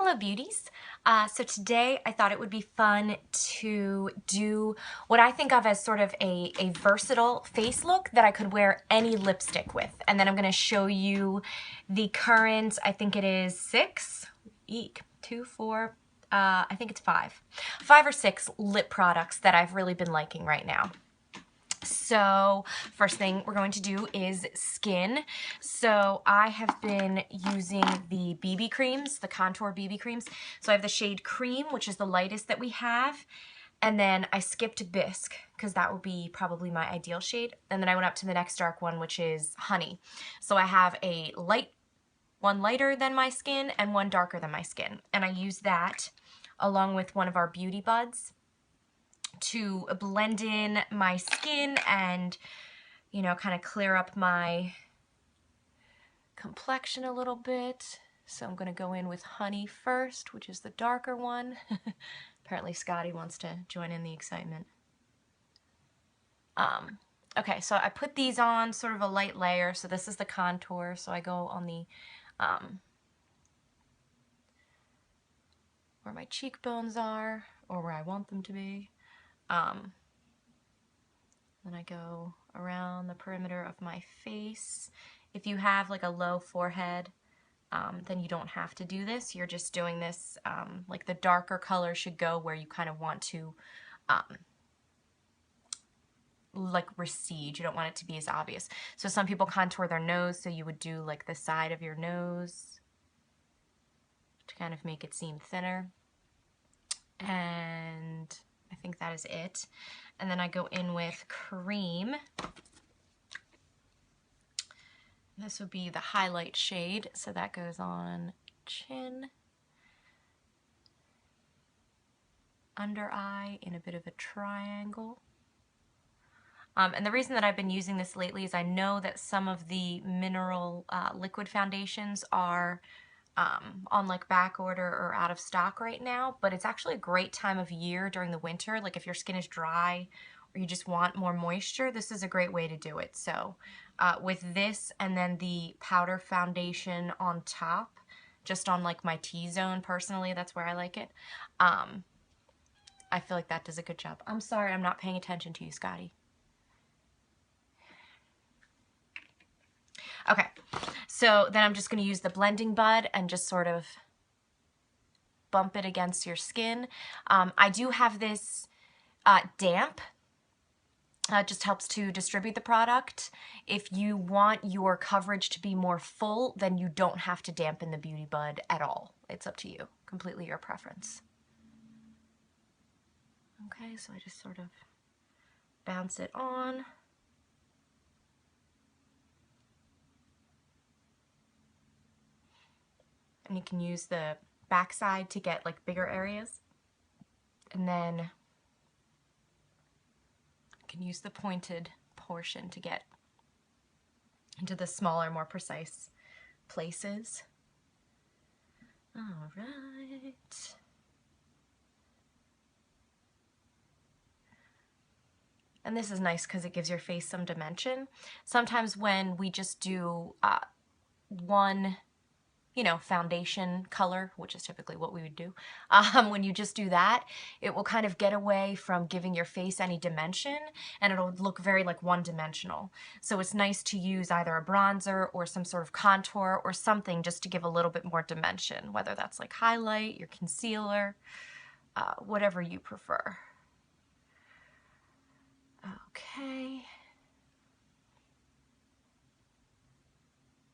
Hello beauties. So today I thought it would be fun to do what I think of as sort of a versatile face look that I could wear any lipstick with. And then I'm going to show you the current, I think it is I think it's five or six lip products that I've really been liking right now. So first thing we're going to do is skin. So I have been using the BB creams, the contour BB creams. So I have the shade Cream, which is the lightest that we have. And then I skipped Bisque because that would be probably my ideal shade. And then I went up to the next dark one, which is Honey. So I have a one lighter than my skin and one darker than my skin. And I use that along with one of our Beauty Buds to blend in my skin and, you know, kind of clear up my complexion a little bit. So I'm going to go in with Honey first, which is the darker one. Apparently Scotty wants to join in the excitement. Okay, so I put these on sort of a light layer. So this is the contour. So I go on the where my cheekbones are, or where I want them to be. Then I go around the perimeter of my face. If you have like a low forehead, then you don't have to do this. You're just doing this, like the darker color should go where you kind of want to like recede. You don't want it to be as obvious. So some people contour their nose, so you would do like the side of your nose to kind of make it seem thinner. And I think that is it. And then I go in with Cream. This would be the highlight shade, so that goes on chin, under eye in a bit of a triangle. And the reason that I've been using this lately is I know that some of the mineral liquid foundations are on like back order or out of stock right now, but it's actually a great time of year during the winter. Like if your skin is dry or you just want more moisture, this is a great way to do it. So with this and then the powder foundation on top, just on like my T-zone personally, that's where I like it. I feel like that does a good job. I'm sorry, I'm not paying attention to you, Scotty. Okay, so then I'm just going to use the blending bud and just sort of bump it against your skin. I do have this damp. It just helps to distribute the product. If you want your coverage to be more full, then you don't have to dampen the Beauty Bud at all. It's up to you. Completely your preference. Okay, so I just sort of bounce it on. And you can use the backside to get like bigger areas. And then you can use the pointed portion to get into the smaller, more precise places. All right. And this is nice because it gives your face some dimension. Sometimes when we just do one, you know, foundation color, which is typically what we would do, when you just do that, it will kind of get away from giving your face any dimension and it'll look very like one-dimensional. So it's nice to use either a bronzer or some sort of contour or something just to give a little bit more dimension, whether that's like highlight, your concealer, whatever you prefer. Okay.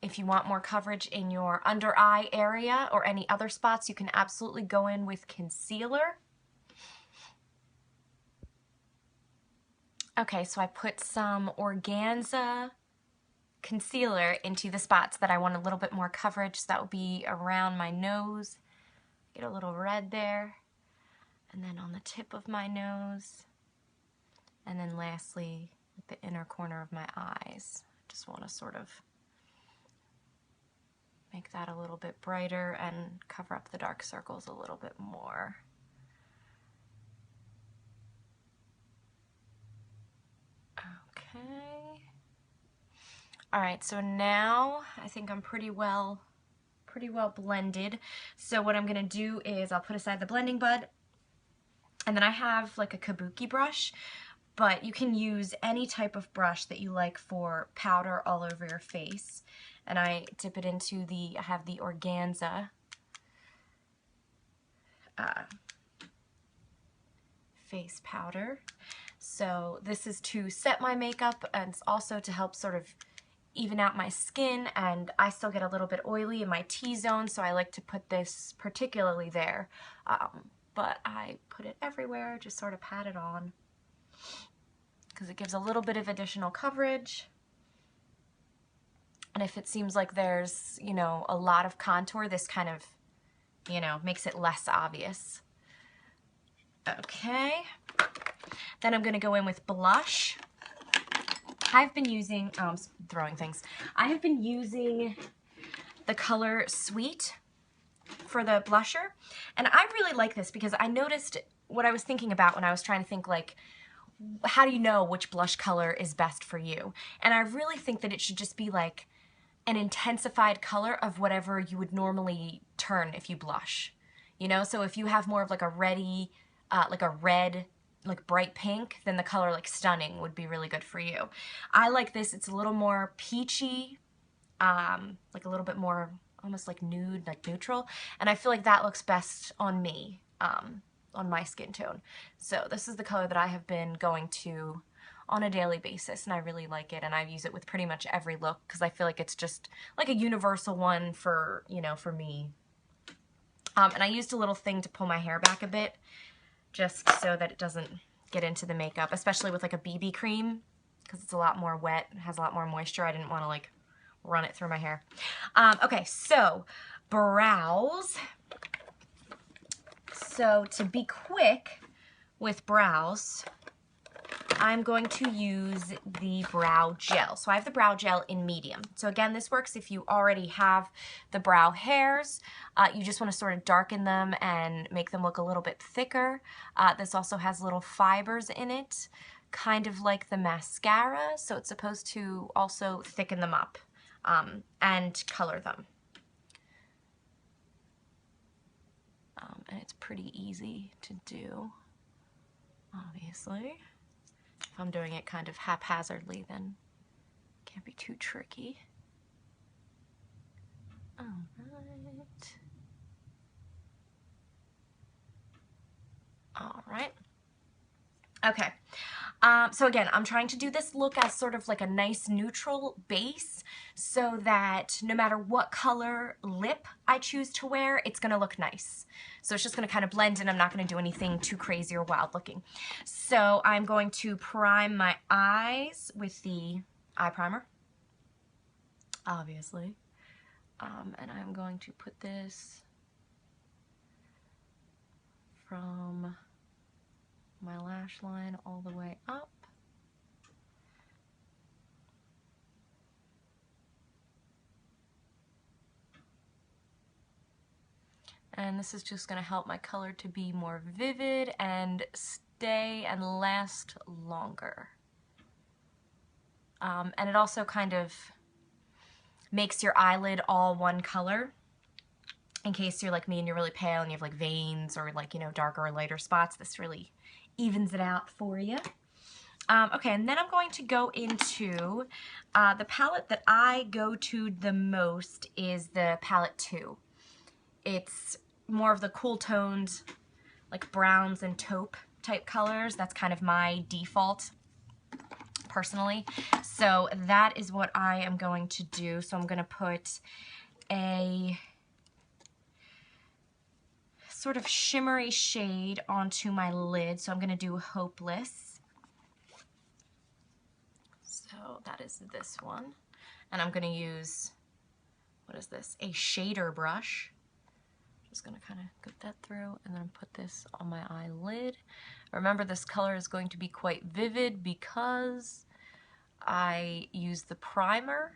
If you want more coverage in your under eye area or any other spots, you can absolutely go in with concealer. Okay, so I put some Organza concealer into the spots that I want a little bit more coverage. So that will be around my nose. Get a little red there. And then on the tip of my nose. And then lastly, the inner corner of my eyes. Just want to sort of make that a little bit brighter and cover up the dark circles a little bit more. Okay. All right, so now I think I'm pretty well pretty well blended. So what I'm going to do is I'll put aside the blending bud, and then I have like a kabuki brush, but you can use any type of brush that you like for powder all over your face. And I dip it into I have the Organza face powder. So this is to set my makeup, and it's also to help sort of even out my skin, and I still get a little bit oily in my T-zone, so I like to put this particularly there. But I put it everywhere, just sort of pat it on, because it gives a little bit of additional coverage. And if it seems like there's, you know, a lot of contour, this kind of, you know, makes it less obvious. Okay. Then I'm going to go in with blush. I've been using, I'm throwing things. I have been using the color Sweet for the blusher. And I really like this because I noticed what I was thinking about when I was trying to think, like, how do you know which blush color is best for you? And I really think that it should just be like an intensified color of whatever you would normally turn if you blush. You know, so if you have more of like a reddy, like a red, like bright pink, then the color like Stunning would be really good for you. I like this. It's a little more peachy, like a little bit more almost like nude, like neutral. And I feel like that looks best on me, on my skin tone. So this is the color that I have been going to on a daily basis, and I really like it, and I use it with pretty much every look because I feel like it's just like a universal one for, you know, for me. And I used a little thing to pull my hair back a bit just so that it doesn't get into the makeup, especially with like a BB cream because it's a lot more wet, it has a lot more moisture. I didn't want to like run it through my hair. Okay, so brows. So to be quick with brows, I'm going to use the brow gel. So I have the brow gel in medium. So again, this works if you already have the brow hairs. You just want to sort of darken them and make them look a little bit thicker. This also has little fibers in it, kind of like the mascara. So it's supposed to also thicken them up and color them. And it's pretty easy to do, obviously. If I'm doing it kind of haphazardly, then it can't be too tricky. All right. All right. Okay. So again, I'm trying to do this look as sort of like a nice neutral base so that no matter what color lip I choose to wear, it's going to look nice. So it's just going to kind of blend in. I'm not going to do anything too crazy or wild looking. So I'm going to prime my eyes with the eye primer, obviously. And I'm going to put this from my lash line all the way up. And this is just going to help my color to be more vivid and stay and last longer. And it also kind of makes your eyelid all one color. In case you're like me and you're really pale and you have like veins or like, you know, darker or lighter spots, this really evens it out for you. Okay, and then I'm going to go into the palette that I go to the most is the palette 2. It's more of the cool toned, like browns and taupe type colors. That's kind of my default, personally. So that is what I am going to do. So I'm going to put a sort of shimmery shade onto my lid. So I'm going to do Hopeless. So that is this one. And I'm going to use, what is this? A shader brush. Just going to kind of get that through and then put this on my eyelid. Remember, this color is going to be quite vivid because I use the primer.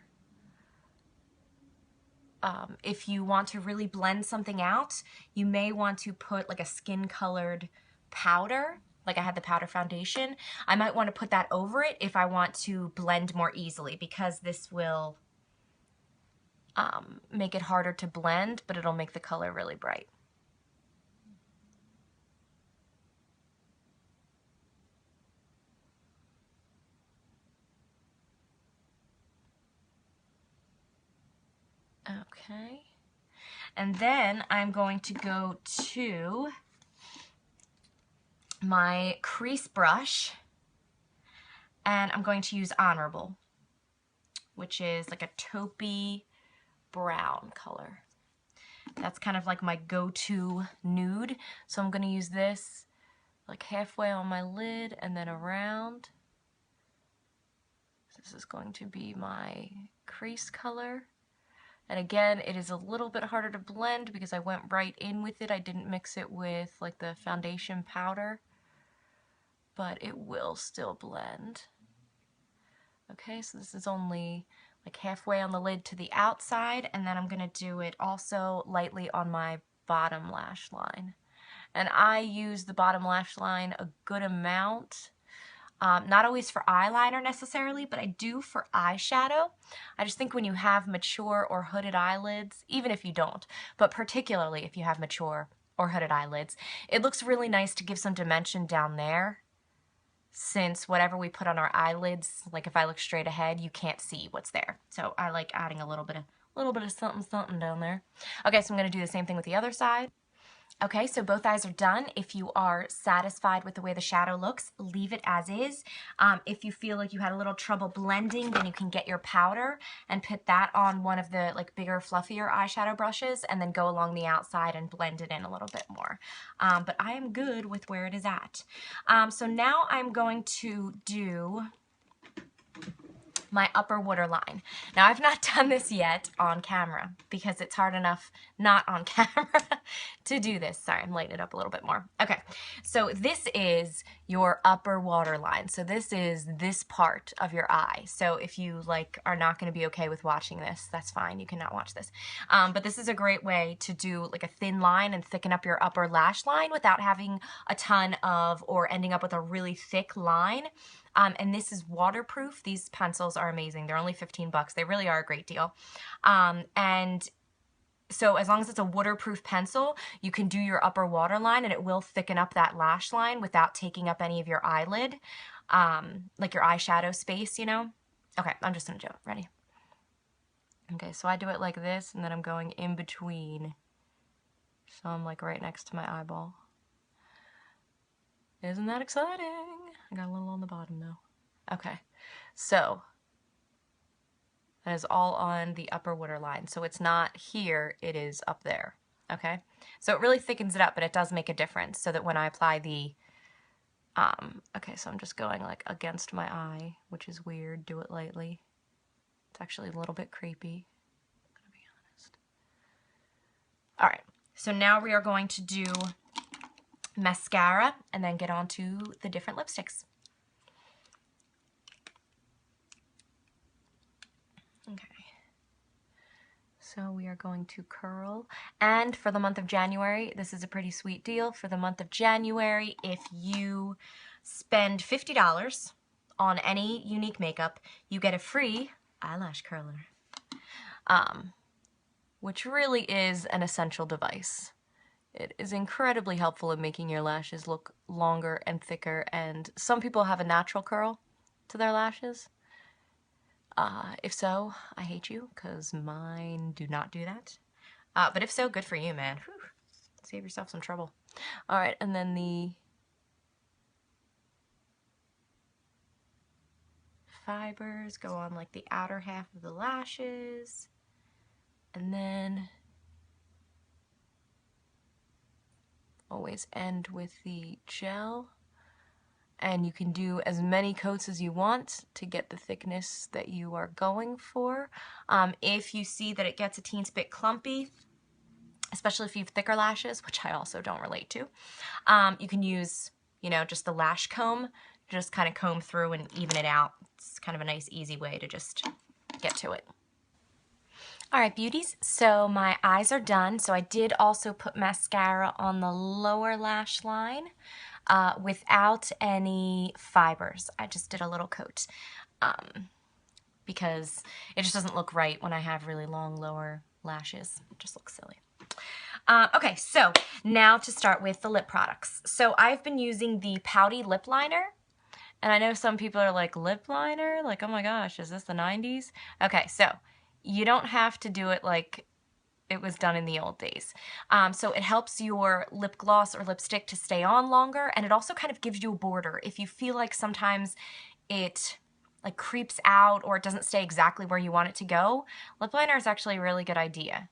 If you want to really blend something out, you may want to put like a skin colored powder, like I had the powder foundation. I might want to put that over it if I want to blend more easily, because this will, make it harder to blend, but it'll make the color really bright. Okay. And then I'm going to go to my crease brush, and I'm going to use Honorable, which is like a taupey brown color. That's kind of like my go-to nude. So I'm going to use this like halfway on my lid and then around. This is going to be my crease color. And again, it is a little bit harder to blend because I went right in with it. I didn't mix it with like the foundation powder, but it will still blend. Okay, so this is only like halfway on the lid to the outside, and then I'm gonna do it also lightly on my bottom lash line. And I use the bottom lash line a good amount. Not always for eyeliner necessarily, but I do for eyeshadow. I just think when you have mature or hooded eyelids, even if you don't, but particularly if you have mature or hooded eyelids, it looks really nice to give some dimension down there, since whatever we put on our eyelids, like if I look straight ahead, you can't see what's there. So I like adding a little bit of something something down there. Okay, so I'm going to do the same thing with the other side. Okay, so both eyes are done. If you are satisfied with the way the shadow looks, leave it as is. If you feel like you had a little trouble blending, then you can get your powder and put that on one of the like bigger, fluffier eyeshadow brushes and then go along the outside and blend it in a little bit more. But I am good with where it is at. So now I'm going to do my upper waterline. Now I've not done this yet on camera because it's hard enough not on camera to do this. Sorry, I'm lighting it up a little bit more. Okay, so this is your upper waterline. So this is this part of your eye. So if you like are not going to be okay with watching this, that's fine. You cannot watch this. But this is a great way to do like a thin line and thicken up your upper lash line without having a ton of or ending up with a really thick line. And this is waterproof. These pencils are amazing. They're only 15 bucks. They really are a great deal. And so as long as it's a waterproof pencil, you can do your upper waterline and it will thicken up that lash line without taking up any of your eyelid, like your eyeshadow space, you know? Okay, I'm just gonna do it. Ready? Okay, so I do it like this and then I'm going in between. So I'm like right next to my eyeball. Isn't that exciting? I got a little on the bottom though. Okay, so that is all on the upper waterline. So it's not here, it is up there, okay? So it really thickens it up, but it does make a difference so that when I apply the, okay, so I'm just going like against my eye, which is weird, do it lightly. It's actually a little bit creepy, I'm gonna be honest. All right, so now we are going to do mascara and then get on to the different lipsticks. Okay, so we are going to curl, and for the month of January, this is a pretty sweet deal. For the month of January, if you spend $50 on any Younique makeup, you get a free eyelash curler, which really is an essential device. It is incredibly helpful in making your lashes look longer and thicker, and some people have a natural curl to their lashes. If so, I hate you, because mine do not do that. But if so, good for you, man. Whew. Save yourself some trouble. All right, and then the fibers go on like the outer half of the lashes, and then always end with the gel. And you can do as many coats as you want to get the thickness that you are going for. If you see that it gets a teensy bit clumpy, especially if you have thicker lashes, which I also don't relate to, you can use, you know, just the lash comb, just kind of comb through and even it out. It's kind of a nice, easy way to just get to it. All right, beauties, so my eyes are done. So I did also put mascara on the lower lash line without any fibers. I just did a little coat. because it just doesn't look right when I have really long lower lashes. It just looks silly. Okay, so now to start with the lip products. So I've been using the Pouty lip liner. And I know some people are like, lip liner? Like, oh my gosh, is this the 90s? Okay, so you don't have to do it like it was done in the old days. So it helps your lip gloss or lipstick to stay on longer, and it also kind of gives you a border. If you feel like sometimes it like creeps out or it doesn't stay exactly where you want it to go, lip liner is actually a really good idea.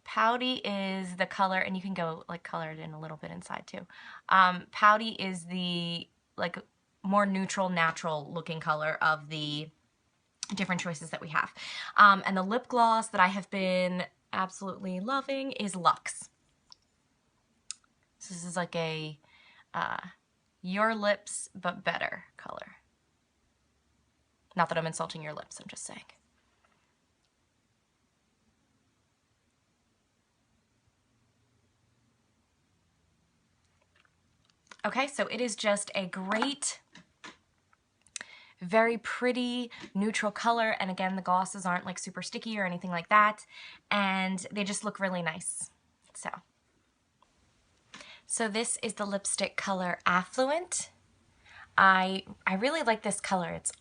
Pouty is the color, and you can go like color it in a little bit inside too. Pouty is the like more neutral, natural looking color of the different choices that we have. And the lip gloss that I have been absolutely loving is Luxe. So this is like a your lips but better color. Not that I'm insulting your lips, I'm just saying. Okay, so it is just a great, very pretty neutral color, and again, the glosses aren't like super sticky or anything like that, and they just look really nice. So this is the lipstick color Affluent. I really like this color. It's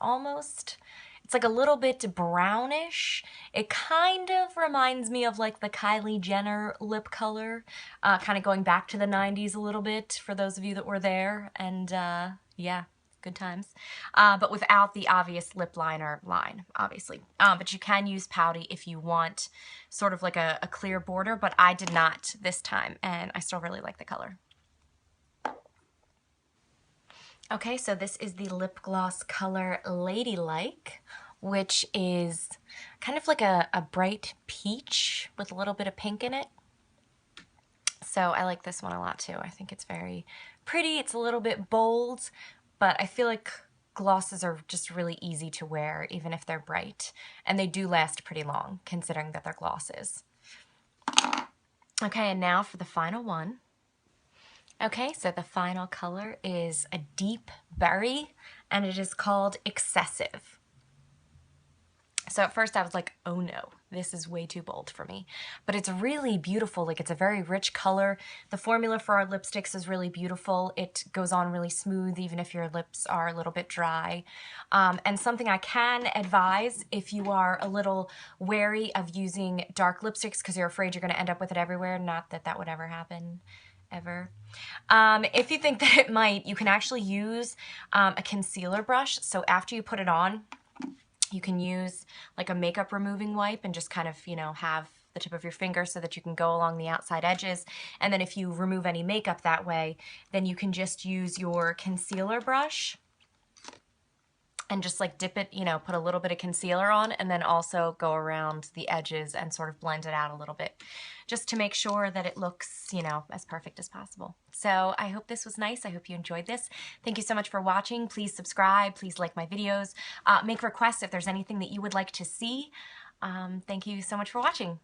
like a little bit brownish. It kind of reminds me of like the Kylie Jenner lip color, kind of going back to the 90s a little bit for those of you that were there, and yeah, good times. But without the obvious lip liner line, obviously. But you can use Pouty if you want sort of like a clear border, but I did not this time, and I still really like the color. Okay, so this is the lip gloss color Ladylike, which is kind of like a bright peach with a little bit of pink in it. So I like this one a lot too. I think it's very pretty. It's a little bit bold, but I feel like glosses are just really easy to wear even if they're bright. And they do last pretty long considering that they're glosses. Okay, and now for the final one. Okay, so the final color is a deep berry, and it is called Excessive. So at first I was like, oh no, this is way too bold for me. But it's really beautiful, like it's a very rich color. The formula for our lipsticks is really beautiful. It goes on really smooth even if your lips are a little bit dry. And something I can advise if you are a little wary of using dark lipsticks because you're afraid you're going to end up with it everywhere, not that that would ever happen. Ever. If you think that it might, you can actually use a concealer brush. So after you put it on, you can use like a makeup removing wipe and just kind of, you know, have the tip of your finger so that you can go along the outside edges. And then if you remove any makeup that way, then you can just use your concealer brush and just like dip it, you know, put a little bit of concealer on and then also go around the edges and sort of blend it out a little bit just to make sure that it looks, you know, as perfect as possible. So I hope this was nice. I hope you enjoyed this. Thank you so much for watching. Please subscribe. Please like my videos. Make requests if there's anything that you would like to see. Thank you so much for watching.